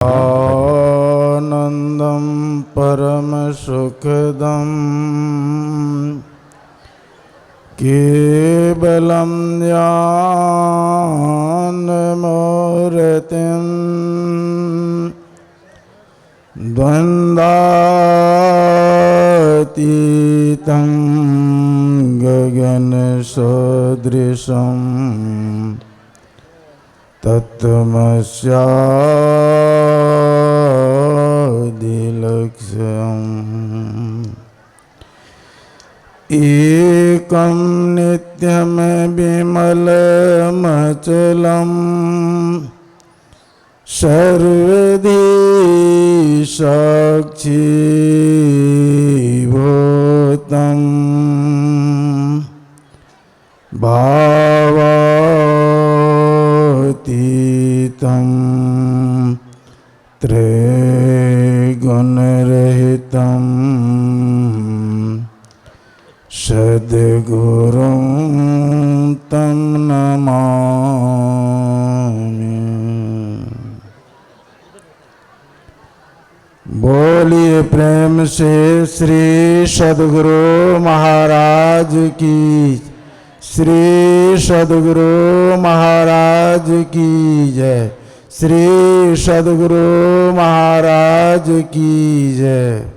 आनंदं परमसुखदं केवलं ज्ञानमूर्तिं द्वन्द्वातीतं गगनसदृशं तत्त्वमस्यादिलक्ष्यम् एकं नित्यं विमलमचलं सर्वधी साक्षीभूतं भावातीतं त्रैगुणरहितं सद्गुरुं तं नमामि। बोलिए प्रेम से श्री सद्गुरु महाराज की, श्री सद्गुरु महाराज की जय, श्री सद्गुरु महाराज की जय।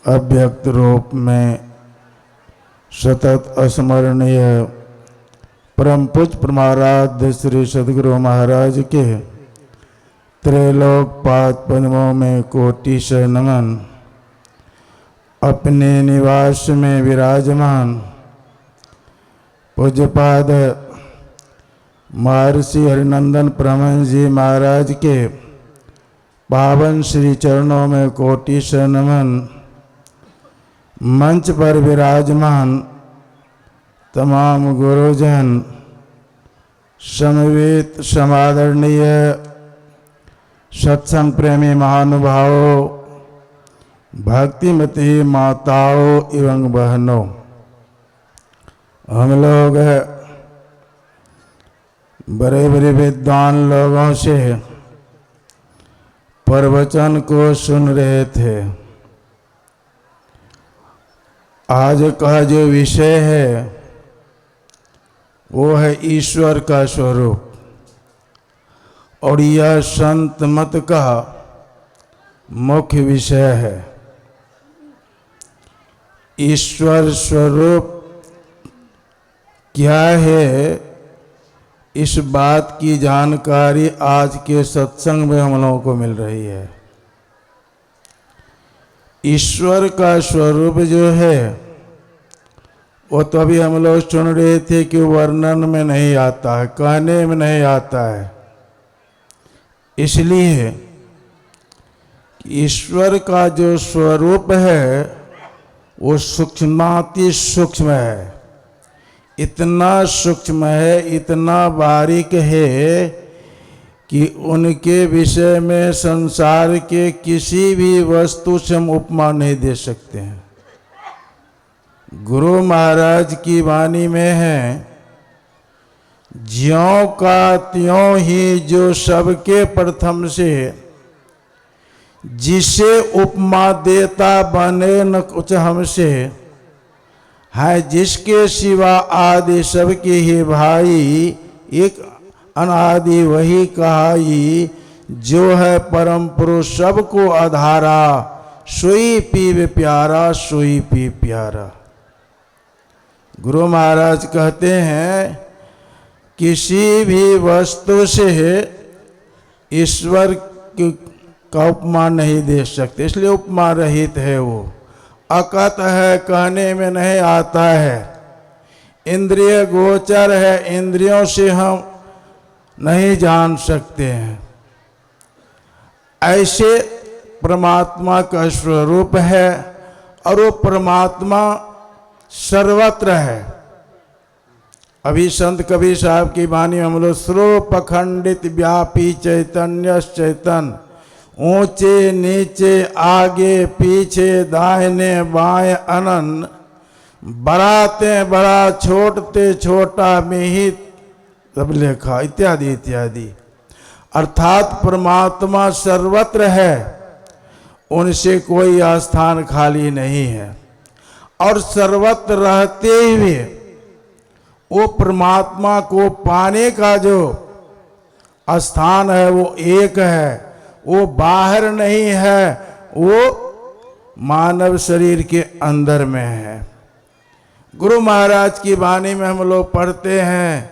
अव्यक्त रूप में सतत अस्मरणीय परम पूज्य परमाराध्य श्री सद्गुरु महाराज के त्रैलोक पाद पद्मों में कोटि से नमन। अपने निवास में विराजमान पूज्यपाद महर्षि हरिनंदन परमहंस जी महाराज के पावन श्री चरणों में कोटि से नमन। मंच पर विराजमान तमाम गुरुजन, समवेत समादरणीय सत्संग प्रेमी महानुभावों, भक्तिमती माताओं एवं बहनों, हम लोग बड़े बड़े विद्वान लोगों से प्रवचन को सुन रहे थे। आज का जो विषय है वो है ईश्वर का स्वरूप, और यह संत मत का मुख्य विषय है। ईश्वर स्वरूप क्या है, इस बात की जानकारी आज के सत्संग में हम लोगों को मिल रही है। ईश्वर का स्वरूप जो है वो तो अभी हम लोग सुन रहे थे कि वर्णन में नहीं आता है, कहने में नहीं आता है। इसलिए ईश्वर का जो स्वरूप है वो सूक्ष्माति सूक्ष्म है, इतना सूक्ष्म है, इतना बारीक है कि उनके विषय में संसार के किसी भी वस्तु से हम उपमा नहीं दे सकते हैं। गुरु महाराज की वाणी में है, ज्यों का त्यों ही जो सबके प्रथम से, जिसे उपमा देता बने न कुछ हमसे, है जिसके सिवा आदि सबके ही भाई, एक अनादि वही कहाई, जो है परम पुरुष सबको आधारा, सोई पीव प्यारा, सोई पी प्यारा। गुरु महाराज कहते हैं किसी भी वस्तु से ईश्वर का उपमा नहीं दे सकते, इसलिए उपमा रहित है। वो अकत है, कहने में नहीं आता है, इंद्रिय गोचर है, इंद्रियों से हम नहीं जान सकते हैं। ऐसे परमात्मा का स्वरूप है, और वो परमात्मा सर्वत्र है। अभी संत कबीर साहब की वाणी हम लोग स्रोप अखंडित व्यापी चैतन्य चैतन, ऊंचे नीचे आगे पीछे दाहिने बाएं अनन, बढ़ाते बड़ा छोड़ते छोटा में ही सब लेखा इत्यादि इत्यादि। अर्थात परमात्मा सर्वत्र है, उनसे कोई स्थान खाली नहीं है। और सर्वत्र रहते हुए वो परमात्मा को पाने का जो स्थान है वो एक है, वो बाहर नहीं है, वो मानव शरीर के अंदर में है। गुरु महाराज की वाणी में हम लोग पढ़ते हैं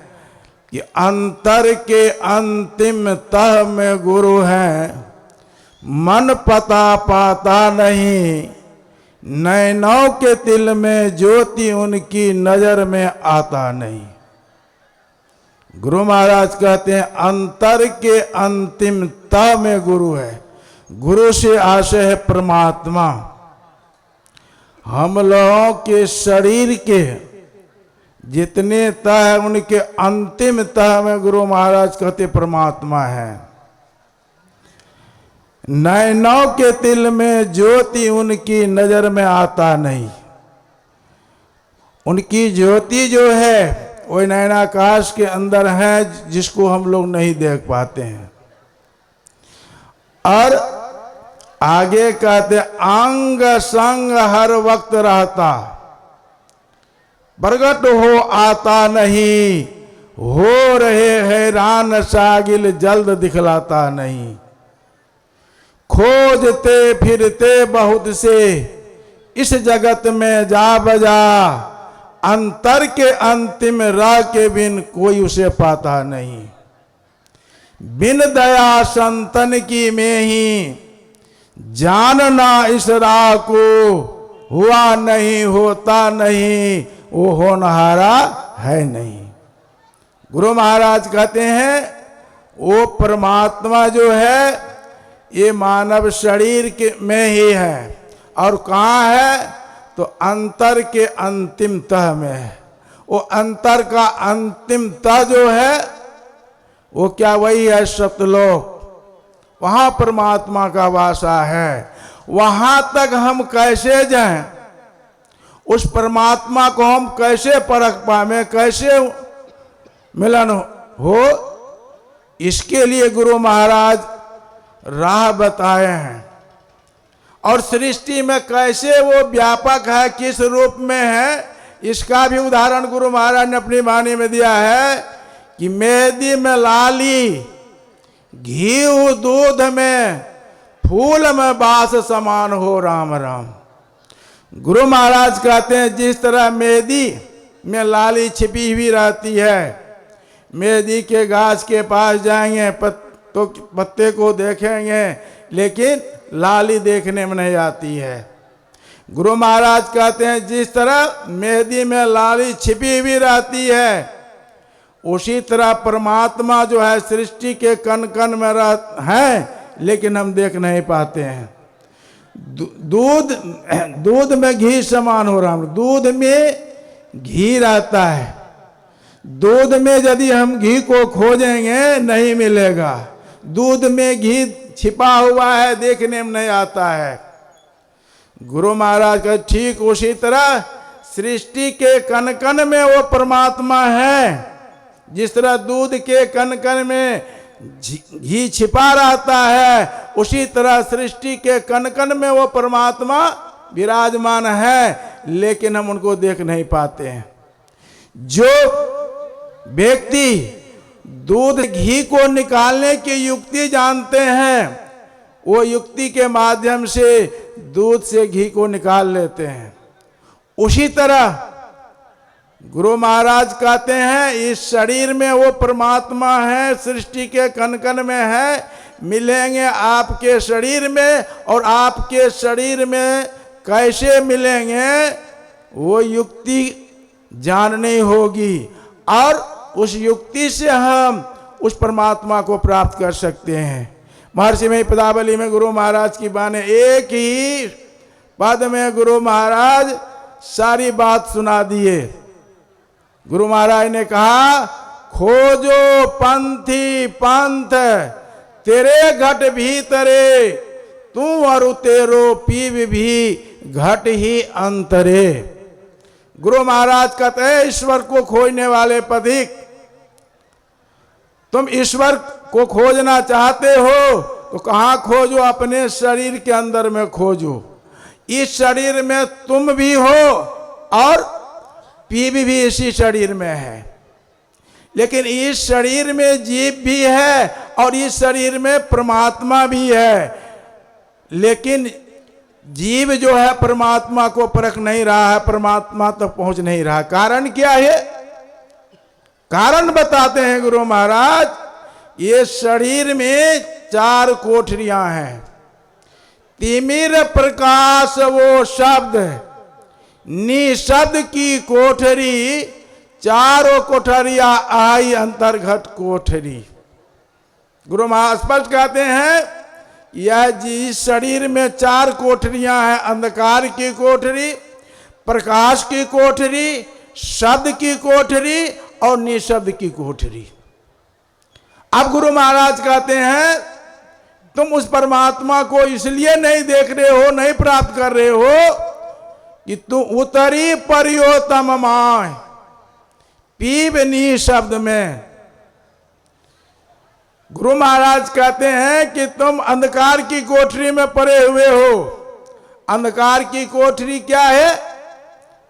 कि अंतर के अंतिम तह में गुरु हैं, मन पता पाता नहीं, नैनों के तिल में ज्योति उनकी नजर में आता नहीं। गुरु महाराज कहते हैं अंतर के अंतिम तह में गुरु है। गुरु से आशय है परमात्मा। हम लोगों के शरीर के जितने तह है उनके अंतिम तह में गुरु महाराज कहते परमात्मा है। नैनों के तिल में ज्योति उनकी नजर में आता नहीं। उनकी ज्योति जो है वो नैनाकाश के अंदर है, जिसको हम लोग नहीं देख पाते हैं। और आगे कहते अंग संग हर वक्त रहता, प्रगट हो आता नहीं, हो रहे हैरान सागिल जल्द दिखलाता नहीं। खोजते फिरते बहुत से इस जगत में जा बजा, अंतर के अंतिम राह के बिन कोई उसे पाता नहीं। बिन दया संतन की में ही जानना इस राह को, हुआ नहीं होता नहीं, वो होनहारा है नहीं। गुरु महाराज कहते हैं वो परमात्मा जो है ये मानव शरीर के में ही है। और कहाँ है? तो अंतर के अंतिम तह में है। वो अंतर का अंतिम तह जो है वो क्या? वही है सतलोक। वहाँ परमात्मा का वासा है। वहाँ तक हम कैसे जाएं? उस परमात्मा को हम कैसे परख पाएं, कैसे मिलन हो? इसके लिए गुरु महाराज राह बताए हैं। और सृष्टि में कैसे वो व्यापक है, किस रूप में है, इसका भी उदाहरण गुरु महाराज ने अपनी वाणी में दिया है कि मेहंदी में लाली, घी दूध में, फूल में बास समान हो राम राम। गुरु महाराज कहते हैं जिस तरह मेहंदी में लाली छिपी हुई रहती है, मेहंदी के गाछ के पास जाएंगे तो पत्ते को देखेंगे लेकिन लाली देखने में नहीं आती है। गुरु महाराज कहते हैं जिस तरह मेहंदी में लाली छिपी हुई रहती है, उसी तरह परमात्मा जो है सृष्टि के कण कण में है, लेकिन हम देख नहीं पाते हैं। दूध में घी समान हो रहा है। दूध में घी रहता है। दूध में यदि हम घी को खोजेंगे नहीं मिलेगा। दूध में घी छिपा हुआ है, देखने में नहीं आता है। गुरु महाराज का ठीक उसी तरह सृष्टि के कण कण में वो परमात्मा है। जिस तरह दूध के कण कण में घी छिपा रहता है, उसी तरह सृष्टि के कण कण में वो परमात्मा विराजमान है, लेकिन हम उनको देख नहीं पाते हैं। जो व्यक्ति दूध घी को निकालने की युक्ति जानते हैं, वो युक्ति के माध्यम से दूध से घी को निकाल लेते हैं। उसी तरह गुरु महाराज कहते हैं इस शरीर में वो परमात्मा है, सृष्टि के कण कण में है, मिलेंगे आपके शरीर में। और आपके शरीर में कैसे मिलेंगे वो युक्ति जाननी होगी, और उस युक्ति से हम उस परमात्मा को प्राप्त कर सकते हैं। महर्षि में पदावली में गुरु महाराज की बाने एक ही पद में गुरु महाराज सारी बात सुना दिए। गुरु महाराज ने कहा खोजो पंथी पंथ, तेरे घट भीतरे, तू और तेरो पीव भी घट ही अंतरे। गुरु महाराज कहते हैं ईश्वर को खोजने वाले पथिक, तुम ईश्वर को खोजना चाहते हो तो कहाँ खोजो? अपने शरीर के अंदर में खोजो। इस शरीर में तुम भी हो और पीप भी इसी शरीर में है, लेकिन इस शरीर में जीव भी है और इस शरीर में परमात्मा भी है। लेकिन जीव जो है परमात्मा को परख नहीं रहा है, परमात्मा तक पहुंच नहीं रहा। कारण क्या है? कारण बताते हैं गुरु महाराज। ये शरीर में 4 कोठरियां हैं। तिमिर प्रकाश वो शब्द, निशब्द की कोठरी, चारों कोठरियां आई अंतर्गत कोठरी। गुरु महाराज स्पष्ट कहते हैं यह जिस शरीर में 4 कोठरियां हैं, अंधकार की कोठरी, प्रकाश की कोठरी, शब्द की कोठरी और निशब्द की कोठरी। अब गुरु महाराज कहते हैं तुम उस परमात्मा को इसलिए नहीं देख रहे हो, नहीं प्राप्त कर रहे हो कि तुम उतरी परियोतम माय पीब निशब्द में। गुरु महाराज कहते हैं कि तुम अंधकार की कोठरी में पड़े हुए हो। अंधकार की कोठरी क्या है?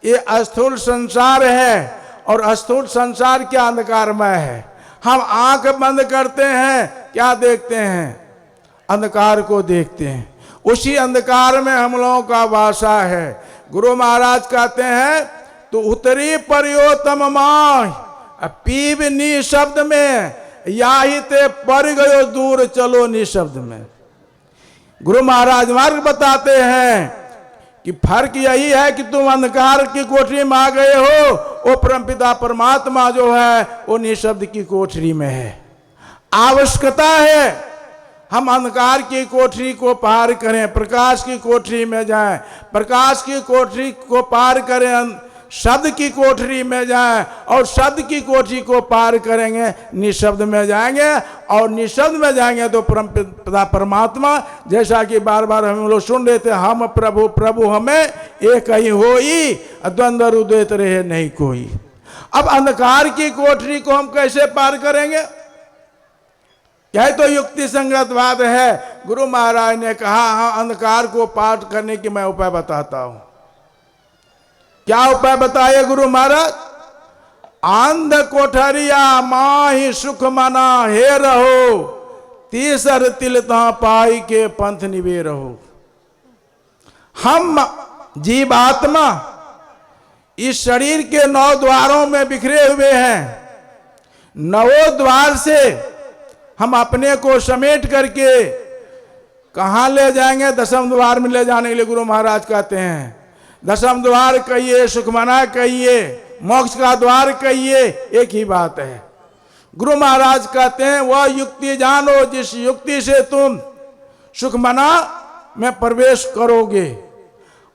ये अस्थूल संसार है और अस्थूल संसार क्या अंधकारमय है। हम आंख बंद करते हैं, क्या देखते हैं? अंधकार को देखते हैं। उसी अंधकार में हम लोगों का वासा है। गुरु महाराज कहते हैं तो उतरी परियोतम माय पीब निशब्द में, या ही ते पर गयो दूर चलो निशब्द में। गुरु महाराज मार्ग बताते हैं कि फर्क यही है कि तुम अंधकार की कोठरी में आ गए हो, वो परमपिता परमात्मा जो है वो निशब्द की कोठरी में है। आवश्यकता है हम अंधकार की कोठरी को पार करें, प्रकाश की कोठरी में जाएं, प्रकाश की कोठरी को पार करें, शब्द की कोठरी में जाएं और शब्द की कोठरी को पार करेंगे, निशब्द में जाएंगे और निशब्द में जाएंगे तो परमपिता परमात्मा, जैसा कि बार बार हम लोग सुन रहे थे, हम प्रभु प्रभु हमें एक ही होई, द्वंद्व उदित रहे नहीं कोई। अब अंधकार की कोठरी को हम कैसे पार करेंगे? यह तो युक्ति संगत बात है। गुरु महाराज ने कहा हाँ, अंधकार को पार करने की मैं उपाय बताता हूं। क्या उपाय बताए गुरु महाराज? अंध कोठरिया माही सुख मना हे रहो, तीसर तिलता पाई के पंथ निवे रहो। हम जीवात्मा इस शरीर के 9 द्वारों में बिखरे हुए हैं। 9 द्वार से हम अपने को समेट करके कहां ले जाएंगे? 10वें द्वार में ले जाने के लिए गुरु महाराज कहते हैं। 10वें द्वार कहिए, सुखमना कहिए, मोक्ष का द्वार कहिए, एक ही बात है। गुरु महाराज कहते हैं वह युक्ति जानो जिस युक्ति से तुम सुखमना में प्रवेश करोगे।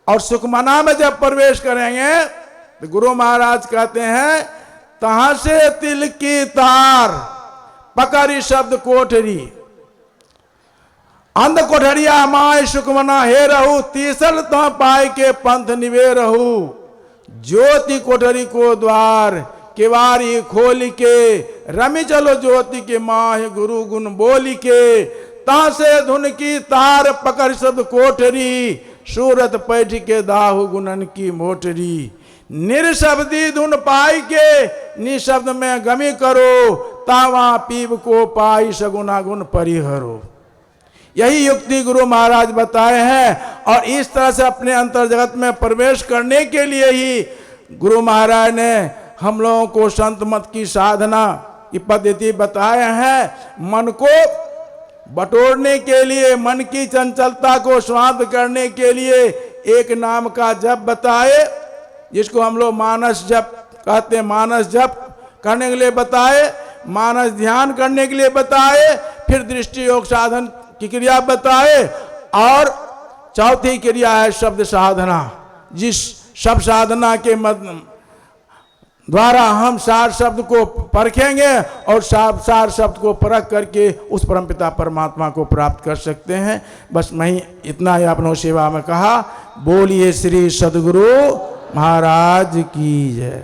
और सुखमना में जब प्रवेश करेंगे तो गुरु महाराज कहते हैं तहां से तिल की तार पकड़ी शब्द कोठरी, अंध कोठरिया माय सुखमना हे रहू, तीसर तो पाए के पंथ निवे रहू। ज्योति कोठरी को द्वार केवारी खोल के, रमी चलो ज्योति के माह गुरु गुण बोली के। ता से धुन की तार पकड़ शब्द कोठरी, सूरत पैठ के दाहु गुणन की मोटरी। निरशब्दी धुन पाई के निशब्द में गमी करो, तावा पीब को पाई सगुना गुण परिहरो। यही युक्ति गुरु महाराज बताए हैं। और इस तरह से अपने अंतर जगत में प्रवेश करने के लिए ही गुरु महाराज ने हम लोगों को संत मत की साधना की पद्धति बताए हैं। मन को बटोरने के लिए, मन की चंचलता को शांत करने के लिए एक नाम का जप बताए, जिसको हम लोग मानस जप कहते हैं। मानस जप करने के लिए बताए, मानस ध्यान करने के लिए बताए, फिर दृष्टि योग साधन की क्रिया बताए, और चौथी क्रिया है शब्द साधना, जिस शब्द साधना के द्वारा हम सार शब्द को परखेंगे और सार शब्द को परख करके उस परमपिता परमात्मा को प्राप्त कर सकते हैं। बस मैं इतना ही अपनों सेवा में कहा। बोलिए श्री सद्गुरु महाराज की जय।